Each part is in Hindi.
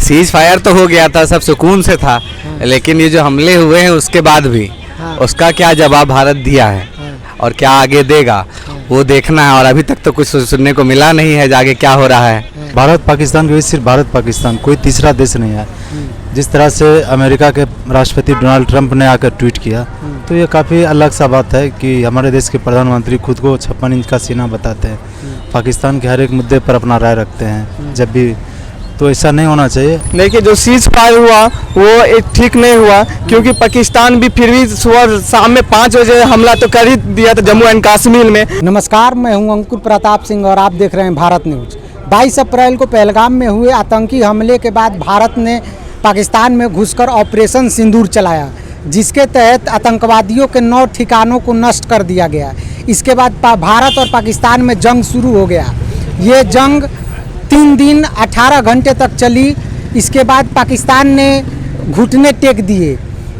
सीज फायर तो हो गया था, सब सुकून से था। लेकिन ये जो हमले हुए हैं उसके बाद भी उसका क्या जवाब भारत दिया है और क्या आगे देगा वो देखना है। और अभी तक तो कुछ सुनने को मिला नहीं है आगे क्या हो रहा है। भारत पाकिस्तान के बीच सिर्फ भारत पाकिस्तान, कोई तीसरा देश नहीं है। जिस तरह से अमेरिका के राष्ट्रपति डोनाल्ड ट्रंप ने आकर ट्वीट किया, तो ये काफ़ी अलग सा बात है कि हमारे देश के प्रधानमंत्री खुद को 56 इंच का सीना बताते हैं, पाकिस्तान के हर एक मुद्दे पर अपना राय रखते हैं जब भी। तो ऐसा नहीं होना चाहिए। देखिए जो सीज फायर हुआ वो एक ठीक नहीं हुआ, क्योंकि पाकिस्तान भी फिर भी सुबह शाम में 5 बजे हमला तो कर ही दिया था जम्मू एंड कश्मीर में। नमस्कार, मैं हूं अंकुर प्रताप सिंह और आप देख रहे हैं भारत न्यूज। 22 अप्रैल को पहलगाम में हुए आतंकी हमले के बाद भारत ने पाकिस्तान में घुसकर ऑपरेशन सिंदूर चलाया, जिसके तहत आतंकवादियों के 9 ठिकानों को नष्ट कर दिया गया। इसके बाद भारत और पाकिस्तान में जंग शुरू हो गया। ये जंग 3 दिन 18 घंटे तक चली। इसके बाद पाकिस्तान ने घुटने टेक दिए।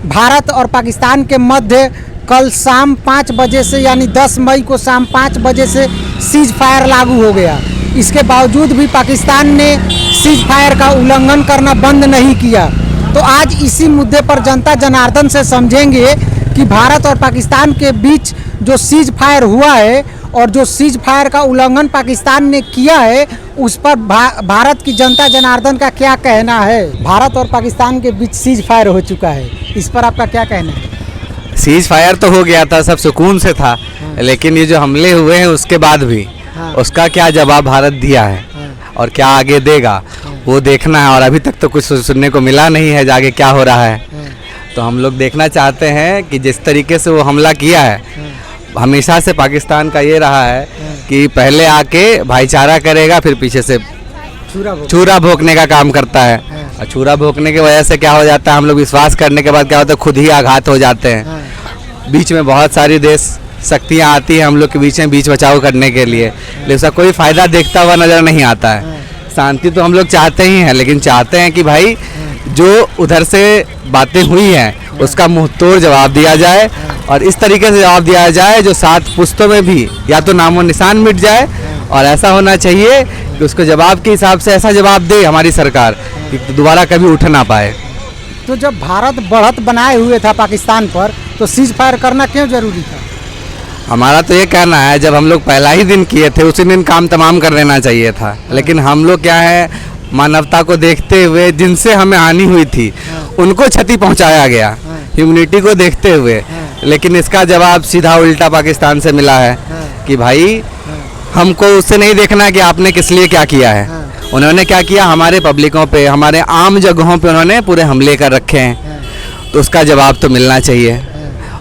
भारत और पाकिस्तान के मध्य कल शाम 5 बजे से यानी 10 मई को शाम 5 बजे से सीज फायर लागू हो गया। इसके बावजूद भी पाकिस्तान ने सीज फायर का उल्लंघन करना बंद नहीं किया। तो आज इसी मुद्दे पर जनता जनार्दन से समझेंगे कि भारत और पाकिस्तान के बीच जो सीज फायर हुआ है और जो सीज फायर का उल्लंघन पाकिस्तान ने किया है उस पर भारत की जनता जनार्दन का क्या कहना है। भारत और पाकिस्तान के बीच सीज फायर हो चुका है, इस पर आपका क्या कहना है? सीज फायर तो हो गया था, सब सुकून से था। लेकिन ये जो हमले हुए हैं उसके बाद भी उसका क्या जवाब भारत दिया है और क्या आगे देगा वो देखना है। और अभी तक तो कुछ सुनने को मिला नहीं है आगे क्या हो रहा है। तो हम लोग देखना चाहते हैं कि जिस तरीके से वो हमला किया है, हमेशा से पाकिस्तान का ये रहा है कि पहले आके भाईचारा करेगा, फिर पीछे से छुरा भोंकने का काम करता है। और छुरा भोंकने की वजह से क्या हो जाता है, हम लोग विश्वास करने के बाद क्या होता है, खुद ही आघात हो जाते हैं। बीच में बहुत सारी देश शक्तियाँ आती हैं हम लोग के बीच में, बीच बचाव करने के लिए, लेकिन उसका कोई फ़ायदा देखता हुआ नज़र नहीं आता है। शांति तो हम लोग चाहते ही हैं, लेकिन चाहते हैं कि भाई जो उधर से बातें हुई हैं उसका मुंह तोड़ जवाब दिया जाए और इस तरीके से जवाब दिया जाए जो 7 पुश्तों में भी या तो नामो निशान मिट जाए। और ऐसा होना चाहिए कि उसको जवाब के हिसाब से ऐसा जवाब दे हमारी सरकार कि दोबारा कभी उठ ना पाए। तो जब भारत बढ़त बनाए हुए था पाकिस्तान पर, तो सीज फायर करना क्यों जरूरी था? हमारा तो ये कहना है, जब हम लोग पहला ही दिन किए थे उसी दिन काम तमाम कर लेना चाहिए था। लेकिन हम लोग क्या है, मानवता को देखते हुए जिनसे हमें हानि हुई थी उनको क्षति पहुंचाया गया, ह्यूमैनिटी को देखते हुए। लेकिन इसका जवाब सीधा उल्टा पाकिस्तान से मिला है कि भाई हमको उससे नहीं देखना कि आपने किस लिए क्या किया है। उन्होंने क्या किया, हमारे पब्लिकों पे, हमारे आम जगहों पे उन्होंने पूरे हमले कर रखे हैं। तो उसका जवाब तो मिलना चाहिए।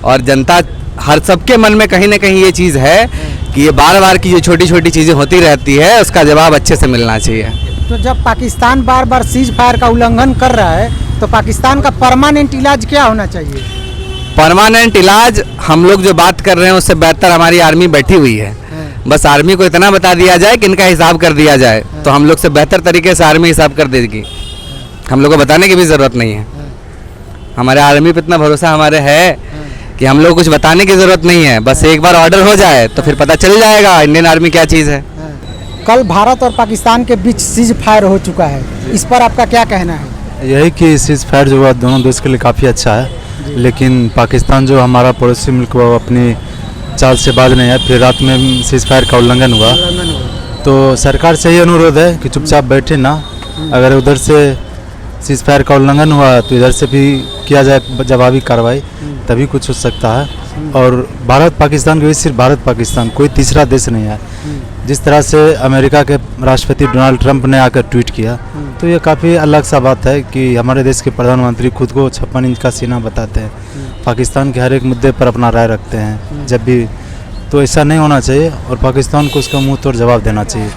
और जनता हर सबके मन में कहीं ना कहीं ये चीज़ है कि ये बार बार की जो छोटी छोटी चीज़ें होती रहती है उसका जवाब अच्छे से मिलना चाहिए। तो जब पाकिस्तान बार बार सीज फायर का उल्लंघन कर रहा है तो पाकिस्तान का परमानेंट इलाज क्या होना चाहिए? परमानेंट इलाज हम लोग जो बात कर रहे हैं उससे बेहतर हमारी आर्मी बैठी हुई है। बस आर्मी को इतना बता दिया जाए कि इनका हिसाब कर दिया जाए तो हम लोग से बेहतर तरीके से आर्मी हिसाब कर देगी। हम लोग को बताने की भी ज़रूरत नहीं है। हमारे आर्मी पे इतना भरोसा हमारे है कि हम लोग कुछ बताने की ज़रूरत नहीं है। बस एक बार ऑर्डर हो जाए तो फिर पता चल जाएगा इंडियन आर्मी क्या चीज़ है। कल भारत और पाकिस्तान के बीच सीज फायर हो चुका है, इस पर आपका क्या कहना है? यही कि सीज फायर जो हुआ दोनों देश के लिए काफ़ी अच्छा है। लेकिन पाकिस्तान जो हमारा पड़ोसी मुल्क वो अपनी चाल से बाज नहीं है। फिर रात में सीज फायर का उल्लंघन हुआ तो सरकार से ही अनुरोध है कि चुपचाप बैठे ना। अगर उधर से सीज फायर का उल्लंघन हुआ तो इधर से भी किया जाए जवाबी कार्रवाई, तभी कुछ हो सकता है। और भारत पाकिस्तान के बीच सिर्फ भारत पाकिस्तान, कोई तीसरा देश नहीं है। जिस तरह से अमेरिका के राष्ट्रपति डोनाल्ड ट्रंप ने आकर ट्वीट किया, तो ये काफ़ी अलग सा बात है कि हमारे देश के प्रधानमंत्री खुद को 56 इंच का सीना बताते हैं, पाकिस्तान के हर एक मुद्दे पर अपना राय रखते हैं जब भी। तो ऐसा नहीं होना चाहिए और पाकिस्तान को उसका मुंह तोड़ जवाब देना चाहिए।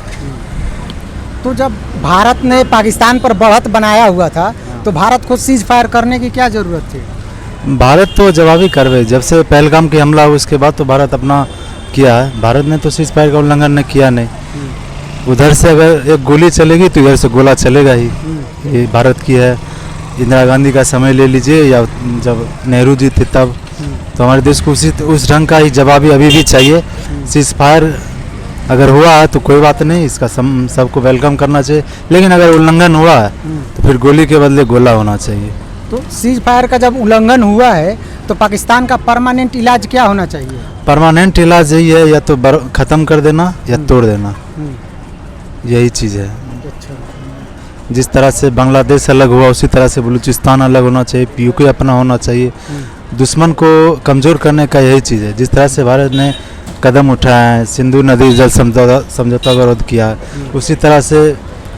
तो जब भारत ने पाकिस्तान पर बढ़त बनाया हुआ था तो भारत को सीज फायर करने की क्या ज़रूरत थी? भारत तो जवाबी कार्रवाई, जब से पहलगाम की हमला हुआ उसके बाद तो भारत अपना किया है। भारत ने तो सीज फायर का उल्लंघन ने किया नहीं। उधर से अगर एक गोली चलेगी तो इधर से गोला चलेगा ही। ये भारत की है। इंदिरा गांधी का समय ले लीजिए या जब नेहरू जी थे तब, तो हमारे देश को उस ढंग का ही जवाबी अभी भी चाहिए। सीज फायर अगर हुआ है तो कोई बात नहीं, इसका सबको वेलकम करना चाहिए। लेकिन अगर उल्लंघन हुआ है तो फिर गोली के बदले गोला होना चाहिए। तो सीज फायर का जब उल्लंघन हुआ है तो पाकिस्तान का परमानेंट इलाज क्या होना चाहिए? परमानेंट इलाज यही है, या तो ख़त्म कर देना या तोड़ देना, यही चीज़ है। जिस तरह से बांग्लादेश अलग हुआ उसी तरह से बलूचिस्तान अलग होना चाहिए, पीओके अपना होना चाहिए। दुश्मन को कमज़ोर करने का यही चीज़ है। जिस तरह से भारत ने कदम उठाया है, सिंधु नदी जल समझौता का विरोध किया, उसी तरह से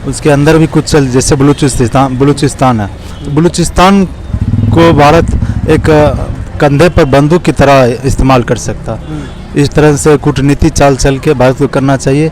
उसके अंदर भी कुछ चल, जैसे बलूचिस्तान है, तो बलूचिस्तान को भारत एक कंधे पर बंदूक की तरह इस्तेमाल कर सकता। इस तरह से कूटनीति चाल चल के भारत को करना चाहिए।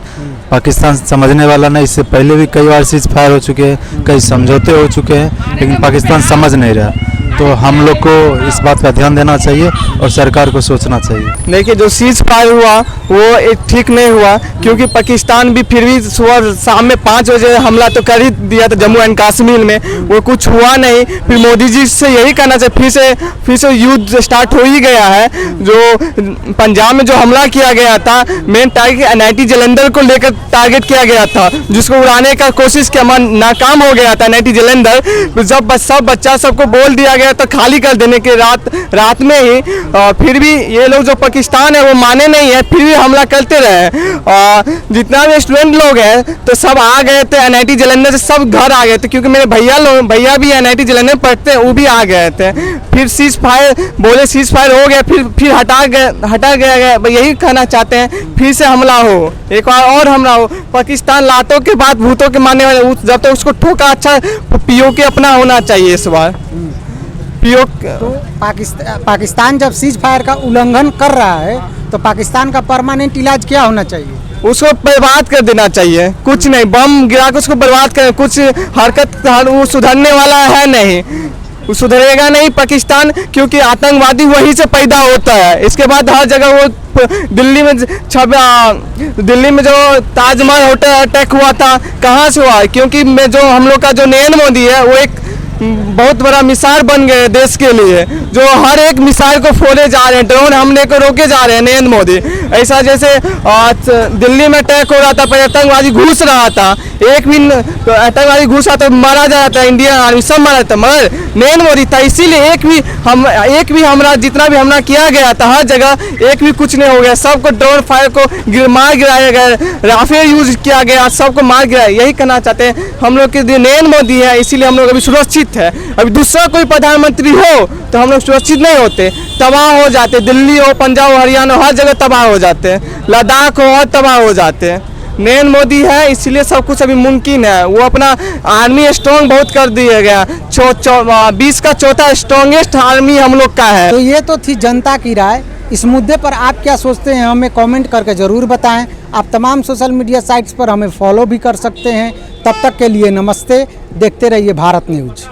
पाकिस्तान समझने वाला नहीं, इससे पहले भी कई बार सीज फायर हो चुके हैं, कई समझौते हो चुके हैं, लेकिन पाकिस्तान समझ नहीं रहा। तो हम लोग को इस बात का ध्यान देना चाहिए और सरकार को सोचना चाहिए। देखिए, जो सीज फायर हुआ वो एक ठीक नहीं हुआ, क्योंकि पाकिस्तान भी फिर भी सुबह शाम में 5 बजे हमला तो कर ही दिया था जम्मू एंड कश्मीर में, वो कुछ हुआ नहीं। फिर मोदी जी से यही कहना चाहिए, फिर से युद्ध स्टार्ट हो ही गया है। जो पंजाब में जो हमला किया गया था, मेन टारगेट NIT जालंधर को लेकर टारगेट किया गया था, जिसको उड़ाने का कोशिश किया, नाकाम हो गया था NIT जालंधर। जब सब बच्चा सबको बोल दिया गया तो खाली कर देने के रात में ही, फिर भी ये लोग जो पाकिस्तान है वो माने नहीं है, फिर भी हमला करते रहे। जितना भी स्टूडेंट लोग हैं तो सब आ गए थे NIT जालंधर से, सब घर आ गए थे, क्योंकि मेरे भैया भी NIT जालंधर पढ़ते हैं, वो भी आ गए थे। फिर सीज फायर बोले, सीज फायर हो गया, फिर हटा गया। यही कहना चाहते हैं, फिर से हमला हो, एक बार और हमला हो। पाकिस्तान लातों के बाद भूतों के मानने वाले, जब तक उसको ठोका अच्छा पीओके अपना होना चाहिए इस बार। तो पाकिस्तान जब सीज फायर का उल्लंघन कर रहा है तो पाकिस्तान का परमानेंट इलाज क्या होना चाहिए? उसको बर्बाद कर देना चाहिए, कुछ नहीं, बम गिरा के उसको बर्बाद कर, कुछ हरकत वो सुधरने वाला है नहीं, वो सुधरेगा नहीं पाकिस्तान, क्योंकि आतंकवादी वहीं से पैदा होता है। इसके बाद हर जगह वो दिल्ली में जो ताजमहल होटल अटैक हुआ था, कहाँ से हुआ? क्योंकि जो हम लोग का जो नरेंद्र मोदी है वो एक बहुत बड़ा मिसाल बन गए देश के लिए, जो हर एक मिसाइल को फोड़े जा रहे हैं, ड्रोन हमले को रोके जा रहे हैं नरेंद्र मोदी। ऐसा जैसे दिल्ली में अटैक हो रहा था, पर आतंकवादी घुस रहा था, एक भी आतंकवादी घुसा तो मारा जा रहा था, इंडियन आर्मी सब मारा था, मगर नरेंद्र मोदी था, इसीलिए एक भी हमरा जितना भी हमला किया गया था हर जगह एक भी कुछ नहीं हो गया। सबको ड्रोन फायर को मार गिराया गया, राफेल यूज किया गया, सबको मार गिराया। यही कहना चाहते हैं हम लोग के नरेंद्र मोदी है, इसीलिए हम लोग अभी सुरक्षित है। अभी दूसरा कोई प्रधानमंत्री हो तो हम लोग सुरक्षित नहीं होते, तबाह हो जाते। दिल्ली हो, पंजाब हो, हरियाणा हर जगह तबाह हो जाते हैं, लद्दाख हो और तबाह हो जाते हैं। नरेंद्र मोदी है इसलिए सब कुछ अभी मुमकिन है। वो अपना आर्मी स्ट्रॉन्ग बहुत कर दिया गया, 20 का चौथा स्ट्रॉन्गेस्ट आर्मी हम लोग का है। तो ये तो थी जनता की राय। इस मुद्दे पर आप क्या सोचते हैं हमें कमेंट करके ज़रूर बताएं। आप तमाम सोशल मीडिया साइट्स पर हमें फॉलो भी कर सकते हैं। तब तक के लिए नमस्ते, देखते रहिए भारत न्यूज़।